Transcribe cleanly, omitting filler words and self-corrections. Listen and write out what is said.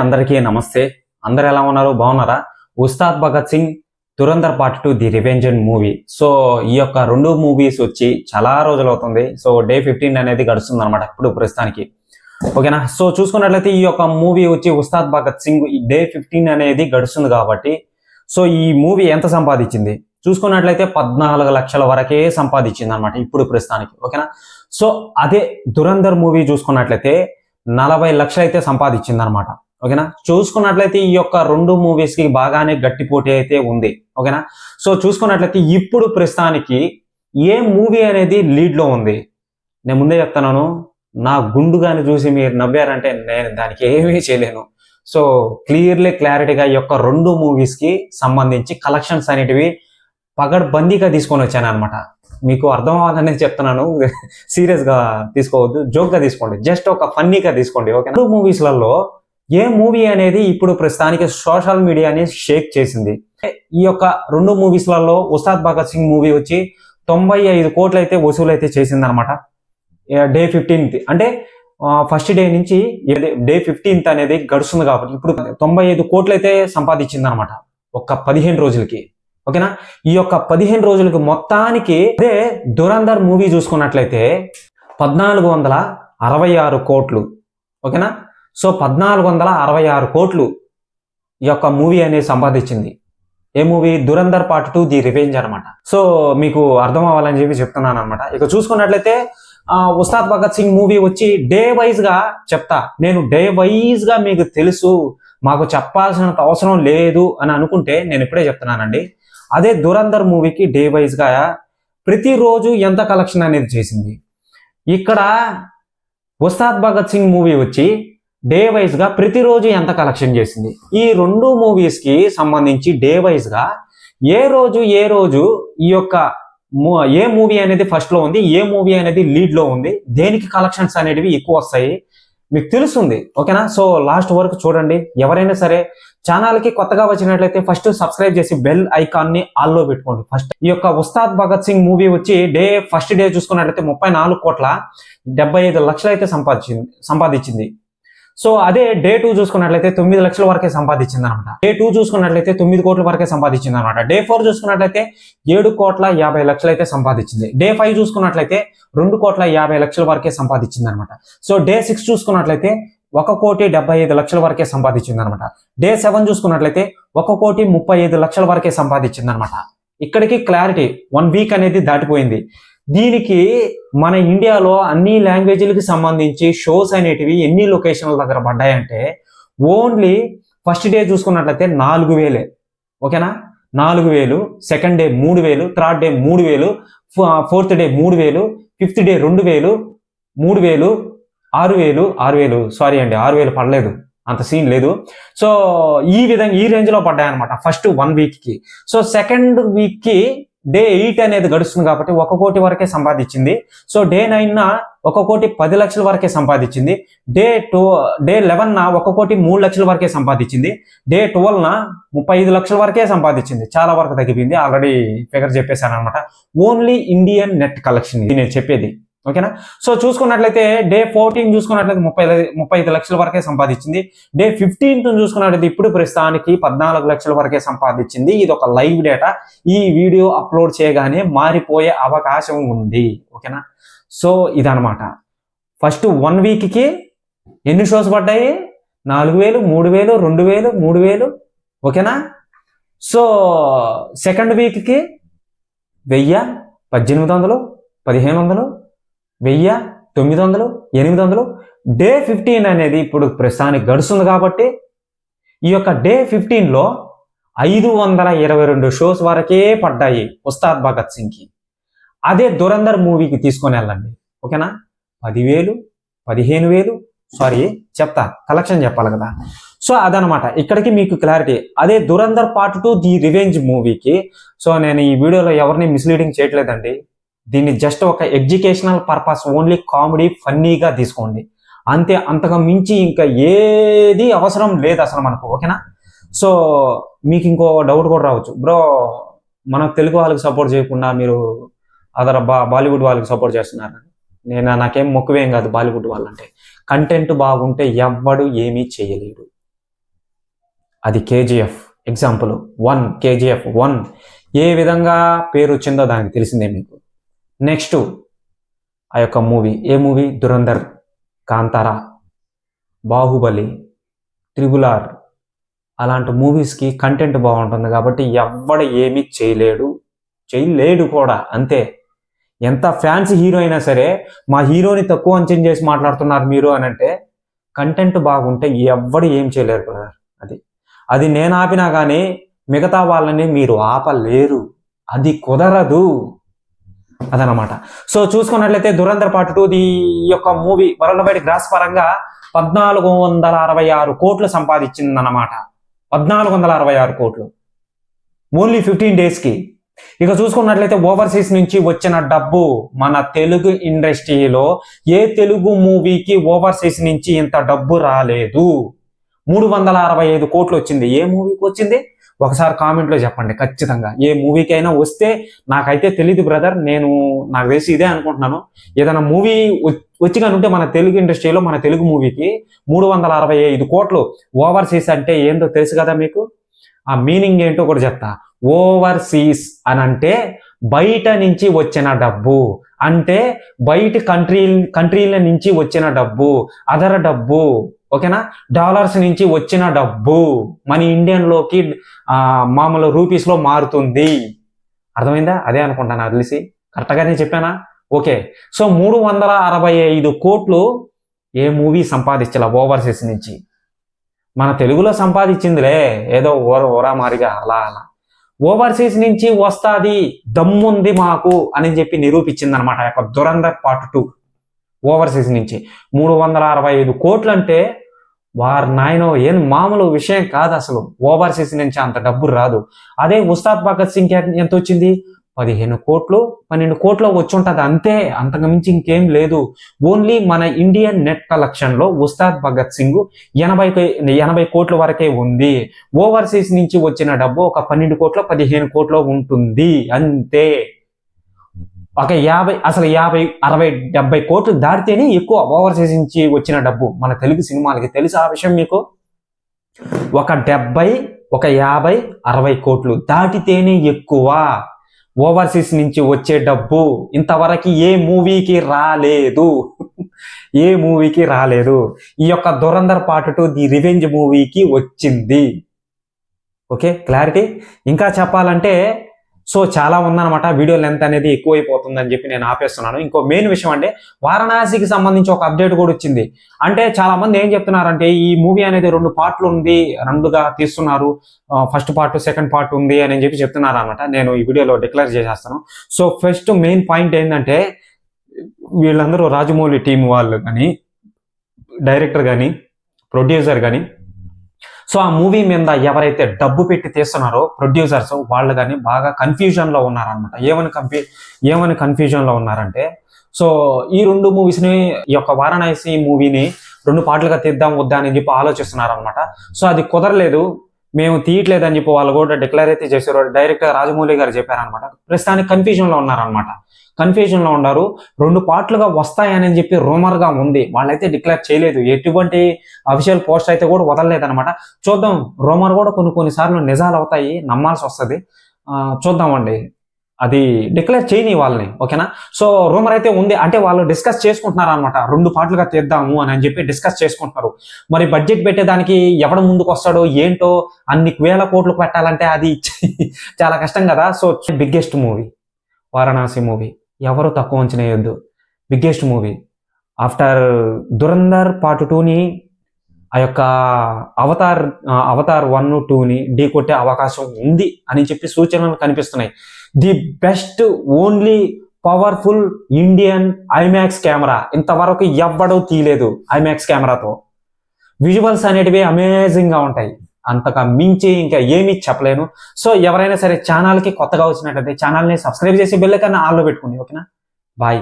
అందరికీ నమస్తే. అందరు ఎలా ఉన్నారు? బాగున్నారా? Ustaad Bhagat Singh Dhurandhar part 2 the revenge movie. So ఈ యొక్క రెండు మూవీస్ వచ్చి చాలా రోజులు అవుతుంది. సో డే 15 అనేది గడుస్తుంది అనమాట ఇప్పుడు ప్రస్తుతానికి. ఓకేనా? సో చూసుకున్నట్లయితే ఈ యొక్క మూవీ వచ్చి ఉస్తాద్ భగత్ సింగ్ డే 15 అనేది గడుస్తుంది కాబట్టి సో ఈ మూవీ ఎంత సంపాదించింది చూసుకున్నట్లయితే 14 లక్షల వరకే సంపాదించింది అనమాట ఇప్పుడు ప్రస్తుతానికి. ఓకేనా? సో అదే దురంధర్ మూవీ చూసుకున్నట్లయితే 40 లక్షలు అయితే సంపాదించింది అనమాట. ఓకేనా? చూసుకున్నట్లయితే ఈ యొక్క రెండు మూవీస్ కి బాగానే గట్టి పోటీ అయితే ఉంది. ఓకేనా? సో చూసుకున్నట్లయితే ఇప్పుడు ప్రస్తుతానికి ఏ మూవీ అనేది లీడ్ లో ఉంది నేను ముందే చెప్తున్నాను. నా గుండుగాని చూసి మీరు నవ్వారంటే నేను దానికి ఏమీ చేయలేను. సో క్లారిటీగా ఈ యొక్క రెండు మూవీస్ కి సంబంధించి కలెక్షన్స్ అనేటివి పగడ్బందీగా తీసుకొని వచ్చాను అనమాట. మీకు అర్థం అవ్వాలనేది చెప్తున్నాను. సీరియస్ గా తీసుకోవద్దు, జోక్ గా తీసుకోండి, జస్ట్ ఒక ఫన్నీగా తీసుకోండి. ఓకే? రెండు మూవీస్లలో ఏ మూవీ అనేది ఇప్పుడు ప్రస్తుతానికి సోషల్ మీడియాని షేక్ చేసింది. ఈ యొక్క రెండు మూవీస్లలో ఉస్తాద్ భగత్ సింగ్ మూవీ వచ్చి 95 కోట్లు అయితే వసూలు అయితే చేసింది అనమాట డే 15th. అంటే ఫస్ట్ డే నుంచి డే 15th అనేది గడుస్తుంది కాబట్టి ఇప్పుడు 95 కోట్లు అయితే సంపాదించింది అనమాట ఒక్క 15 రోజులకి. ఓకేనా? ఈ యొక్క 15 రోజులకి మొత్తానికి అదే దురంధర్ మూవీ చూసుకున్నట్లయితే 1466 కోట్లు. ఓకేనా? సో 1466 కోట్లు ఈ యొక్క మూవీ అనేది సంపాదించింది. ఏ movie? Dhurandhar part 2 the revenge అనమాట. సో మీకు అర్థం అవ్వాలని చెప్పి చెప్తున్నాను అనమాట. ఇక చూసుకున్నట్లయితే ఉస్తాద్ భగత్ సింగ్ మూవీ వచ్చి డే వైజ్ గా చెప్తా. నేను డే వైజ్ గా మీకు తెలుసు, మాకు చెప్పాల్సినంత అవసరం లేదు అని అనుకుంటే నేను ఇప్పుడే చెప్తున్నానండి. అదే దురంధర్ మూవీకి డే వైజ్ గా ప్రతిరోజు ఎంత కలెక్షన్ అనేది చేసింది. ఇక్కడ ఉస్తాద్ భగత్ సింగ్ మూవీ వచ్చి డే వైజ్ గా ప్రతిరోజు ఎంత కలెక్షన్ చేసింది. ఈ రెండు మూవీస్ కి సంబంధించి డే వైజ్ గా ఏ రోజు ఈ యొక్క ఏ మూవీ అనేది ఫస్ట్ లో ఉంది, ఏ మూవీ అనేది లీడ్ లో ఉంది, దేనికి కలెక్షన్స్ అనేటివి ఎక్కువ వస్తాయి మీకు తెలుస్తుంది. ఓకేనా? సో లాస్ట్ వరకు చూడండి. ఎవరైనా సరే ఛానల్ కి కొత్తగా వచ్చినట్లయితే ఫస్ట్ సబ్స్క్రైబ్ చేసి బెల్ ఐకాన్ ని ఆల్లో పెట్టుకోండి. ఫస్ట్ ఈ యొక్క ఉస్తాద్ భగత్ సింగ్ మూవీ వచ్చి ఫస్ట్ డే చూసుకున్నట్లయితే 34 కోట్ల 75 లక్షలు అయితే సంపాదించింది. సో అదే డే 2 చూసుకున్నట్లయితే 9 లక్షల వరకే సంపాదించింది అనమాట. డే 2 చూసుకున్నట్లయితే 9 కోట్ల వరకే సంపాదించింది అనమాట. డే 4 చూసుకున్నట్లయితే 7 కోట్ల 50 లక్షలు అయితే సంపాదించింది. డే 5 చూసుకున్నట్లయితే 2 కోట్ల 50 లక్షల వరకే సంపాదించింది అనమాట. సో డే 6 చూసుకున్నట్లయితే 1,75 లక్షల వరకే సంపాదించింది అనమాట. డే 7 చూసుకున్నట్లయితే 1,35 లక్షల వరకే సంపాదించింది అనమాట. ఇక్కడికి క్లారిటీ 1 వీక్ అనేది దాటిపోయింది. దీనికి మన ఇండియాలో అన్ని లాంగ్వేజ్లకి సంబంధించి షోస్ అనేటివి ఎన్ని లొకేషన్ల దగ్గర పడ్డాయంటే ఓన్లీ ఫస్ట్ డే చూసుకున్నట్లయితే 4,000. ఓకేనా? 4,000, second day 3,000, third day 3,000, fourth day 3,000, fifth day 2,000, 3,000, 6,000 sorry అండి, 6,000 పడలేదు, అంత సీన్ లేదు. సో ఈ విధంగా ఈ రేంజ్ లో పడ్డాయన్నమాట ఫస్ట్ 1 వీక్ కి. సో సెకండ్ వీక్ కి డే 8 అనేది గడుస్తుంది కాబట్టి 1 కోటి వరకే సంపాదించింది. సో డే 9 1,10 లక్షల వరకే సంపాదించింది. డే 11 1,03 లక్షల వరకే సంపాదించింది. డే 12 35 లక్షల వరకే సంపాదించింది. చాలా వరకు తగ్గిపోయింది, ఆల్రెడీ ఫిగర్ చెప్పేశాను అనమాట. ఓన్లీ ఇండియన్ నెట్ కలెక్షన్ నేను చెప్పేది. ఓకేనా? సో చూసుకున్నట్లయితే డే 14 చూసుకున్నట్లయితే 35 లక్షల వరకే సంపాదించింది. డే 15 చూసుకున్నట్లయితే ఇప్పుడు ప్రస్తుతానికి 14 లక్షల వరకే సంపాదించింది. ఇది ఒక లైవ్ డేటా. ఈ వీడియో అప్లోడ్ చేయగానే మారిపోయే అవకాశం ఉంది. ఓకేనా? సో ఇదనమాట. ఫస్ట్ 1 వీక్ కి ఎన్ని షోస్ పడ్డాయి? 4,000, 3,000, 2,000, 3,000. ఓకేనా? సో సెకండ్ వీక్ కి 1,000, 1,800, 1,500, 1,000, 900, 800. డే 15 అనేది ఇప్పుడు ప్రస్తుతానికి గడుస్తుంది కాబట్టి ఈ యొక్క డే 15లో 522 షోస్ వరకే పడ్డాయి ఉస్తాద్ భగత్ సింగ్ కి. అదే దురంధర్ మూవీకి తీసుకొని వెళ్ళండి. ఓకేనా? 10,000, 15,000 సారీ చెప్తా, కలెక్షన్ చెప్పాలి కదా. సో అదనమాట. ఇక్కడికి మీకు క్లారిటీ. అదే దురంధర్ పార్ట్ 2 ది రివెంజ్ మూవీకి సో నేను ఈ వీడియోలో ఎవరిని మిస్లీడింగ్ చేయట్లేదండి. దీన్ని జస్ట్ ఒక ఎడ్యుకేషనల్ పర్పస్, ఓన్లీ కామెడీ ఫన్నీగా తీసుకోండి అంతే. అంతగా మించి ఇంకా ఏది అవసరం లేదు అసలు మనకు. ఓకేనా? సో మీకు ఇంకో డౌట్ కూడా రావచ్చు, బ్రో మన తెలుగు వాళ్ళకి సపోర్ట్ చేయకుండా మీరు అదర్ బాలీవుడ్ వాళ్ళకి సపోర్ట్ చేస్తున్నారు. నాకేం మొక్కువేం కాదు బాలీవుడ్ వాళ్ళంటే. కంటెంట్ బాగుంటే ఎవ్వడు ఏమీ చేయలేడు. అది కేజీఎఫ్ ఎగ్జాంపుల్ 1 కేజీఎఫ్ 1 ఏ విధంగా పేరు వచ్చిందో దానికి తెలిసిందే మీకు. నెక్స్ట్ ఆ యొక్క మూవీ ఏ మూవీ? దురంధర్, కాంతారా, బాహుబలి, RRR అలాంటి మూవీస్కి కంటెంట్ బాగుంటుంది కాబట్టి ఎవ్వడు ఏమీ చేయలేడు కూడా. అంతే. ఎంత ఫ్యాన్స్ హీరో అయినా సరే మా హీరోని తక్కువ అంచనా చేసి మాట్లాడుతున్నారు మీరు అని అంటే కంటెంట్ బాగుంటే ఎవ్వడు ఏం చేయలేరు బ్రదర్. అది నేను ఆపినా కానీ మిగతా వాళ్ళని మీరు ఆపలేరు, అది కుదరదు అదనమాట. సో చూసుకున్నట్లయితే దురంధర్ పార్ట్ 2 ఈ యొక్క మూవీ వరల్డ్ వైడ్ గ్రాస్ పరంగా 1466 కోట్లు సంపాదించిందన్నమాట. 1466 కోట్లు ఓన్లీ 15 డేస్కి. ఇక చూసుకున్నట్లయితే ఓవర్సీస్ నుంచి వచ్చిన డబ్బు మన తెలుగు ఇండస్ట్రీలో ఏ తెలుగు మూవీకి ఓవర్సీస్ నుంచి ఇంత డబ్బు రాలేదు. 365 కోట్లు వచ్చింది. ఏ మూవీకి వచ్చింది ఒకసారి కామెంట్లో చెప్పండి ఖచ్చితంగా. ఏ మూవీకి అయినా వస్తే నాకైతే తెలియదు బ్రదర్, నాకు తెలిసి ఇదే అనుకుంటున్నాను. ఏదైనా మూవీ వచ్చి కనుంటే మన తెలుగు ఇండస్ట్రీలో మన తెలుగు మూవీకి 365 కోట్లు ఓవర్సీస్ అంటే ఏందో తెలుసు కదా మీకు. ఆ మీనింగ్ ఏంటో కూడా చెప్తా. ఓవర్సీస్ అని అంటే బయట నుంచి వచ్చిన డబ్బు, అంటే బయట కంట్రీల నుంచి వచ్చిన డబ్బు, అదర్ డబ్బు, ఓకేనా. డాలర్స్ నుంచి వచ్చిన డబ్బు మన ఇండియన్లోకి మామూలు రూపీస్లో మారుతుంది. అర్థమైందా? అదే అనుకుంటాను, నాకు తెలిసి కరెక్ట్గానే చెప్పానా? ఓకే. సో 365 కోట్లు ఏ మూవీ సంపాదించాల ఓవర్సీస్ నుంచి. మన తెలుగులో సంపాదించిందిలే ఏదో ఓరా మారిగా అలా ఓవర్సీస్ నుంచి వస్తుంది, దమ్ముంది మాకు అని చెప్పి నిరూపించింది అనమాట యొక్క దురంధర్ పార్ట్ 2 ఓవర్సీస్ నుంచి. 365 కోట్లు అంటే వారు నాయనో ఏం మామూలు విషయం కాదు అసలు. ఓవర్సీస్ నుంచి అంత డబ్బు రాదు. అదే ఉస్తాద్ భగత్ సింగ్ ఎంత వచ్చింది? 15 కోట్లు 12 కోట్లు వచ్చి ఉంటుంది అంతే, అంతకు మించి ఇంకేం లేదు. ఓన్లీ మన ఇండియన్ నెట్ కలెక్షన్లో ఉస్తాద్ భగత్ సింగ్ 80 కోట్ల వరకే ఉంది. ఓవర్సీస్ నుంచి వచ్చిన డబ్బు ఒక 12 కోట్లు 15 కోట్లు ఉంటుంది అంతే. ఒక 50 60 70 కోట్లు దాటితేనే ఎక్కువ ఓవర్సీస్ నుంచి వచ్చిన డబ్బు మన తెలుగు సినిమాలకి. తెలుసు ఆ విషయం మీకు? ఒక 70 ఒక 50 60 కోట్లు దాటితేనే ఎక్కువ ఓవర్సీస్ నుంచి వచ్చే డబ్బు. ఇంతవరకు ఏ మూవీకి రాలేదు, ఏ మూవీకి రాలేదు. ఈ యొక్క దురంధర్ పార్ట్ 2 ది రివెంజ్ మూవీకి వచ్చింది. Okay, clarity. ఇంకా చెప్పాలంటే సో చాలా ఉందన్నమాట. వీడియో లెంత్ అనేది ఎక్కువైపోతుందని చెప్పి నేను ఆపేస్తున్నాను. ఇంకో మెయిన్ విషయం అంటే వారణాసికి సంబంధించి ఒక అప్డేట్ కూడా వచ్చింది. అంటే చాలా మంది ఏం చెప్తున్నారంటే ఈ మూవీ అనేది 2 పార్ట్లు ఉంది, 2గా తీస్తున్నారు, ఫస్ట్ పార్ట్ సెకండ్ పార్ట్ ఉంది అని చెప్పి చెప్తున్నారు అనమాట. నేను ఈ వీడియోలో డిక్లేర్ చేసేస్తాను. సో ఫస్ట్ మెయిన్ పాయింట్ ఏంటంటే వీళ్ళందరూ రాజమౌళి టీం వాళ్ళు కానీ, డైరెక్టర్ కానీ, ప్రొడ్యూసర్ కానీ, సో ఆ మూవీ మీద ఎవరైతే డబ్బు పెట్టి తీస్తున్నారో ప్రొడ్యూసర్స్ వాళ్ళు కానీ బాగా కన్ఫ్యూజన్లో ఉన్నారనమాట. ఏమని కన్ఫ్యూజన్లో ఉన్నారంటే, సో ఈ 2 మూవీస్ని, ఈ యొక్క వారణాసి మూవీని 2 పార్ట్లుగా తీద్దాం వద్దా అని చెప్పి ఆలోచిస్తున్నారనమాట. సో అది కుదరలేదు, మేము తీయట్లేదు అని చెప్పి వాళ్ళు కూడా డిక్లేర్ అయితే చేశారు. డైరెక్టర్ రాజమౌళి గారు చెప్పారనమాట. ప్రస్తుతానికి కన్ఫ్యూజన్లో ఉన్నారనమాట. కన్ఫ్యూజన్లో ఉన్నారు. 2 పార్ట్లుగా వస్తాయని చెప్పి రూమర్గా ఉంది. వాళ్ళైతే డిక్లేర్ చేయలేదు, ఎటువంటి అఫీషియల్ పోస్ట్ అయితే కూడా వదలలేదనమాట. చూద్దాం, రూమర్ కూడా కొన్నిసార్లు నిజాలు అవుతాయి, నమ్మాల్సి వస్తుంది. చూద్దామండి, అది డిక్లేర్ చేయని వాళ్ళని. ఓకేనా. సో రూమర్ అయితే ఉంది, అంటే వాళ్ళు డిస్కస్ చేసుకుంటున్నారు అనమాట. 2 పార్ట్లుగా తీద్దాము అని చెప్పి డిస్కస్ చేసుకుంటున్నారు. మరి బడ్జెట్ పెట్టేదానికి ఎవడు ముందుకు వస్తాడో ఏంటో, అన్ని వేల కోట్లు పెట్టాలంటే అది చాలా కష్టం కదా. So biggest movie Varanasi movie, ఎవరు తక్కువ అంచనా వేయొద్దు. Biggest movie after Dhurandhar part 2ని, ఆ యొక్క అవతార్ 1, 2ని ఢీ కొట్టే అవకాశం ఉంది అని చెప్పి సూచనలు కనిపిస్తున్నాయి. The best only powerful Indian IMAX camera ఇంతవరకు ఎవ్వడూ తీయలేదు. ఐమాక్స్ కెమెరాతో విజువల్స్ అనేటివి అమేజింగ్గా ఉంటాయి. అంతగా మించి ఇంకా ఏమీ చెప్పలేను. సో ఎవరైనా సరే ఛానల్కి కొత్తగా వచ్చినట్లయితే ఛానల్ని సబ్స్క్రైబ్ చేసి బెల్ ఐకాన్ ఆన్లో పెట్టుకోండి. ఓకేనా, బాయ్.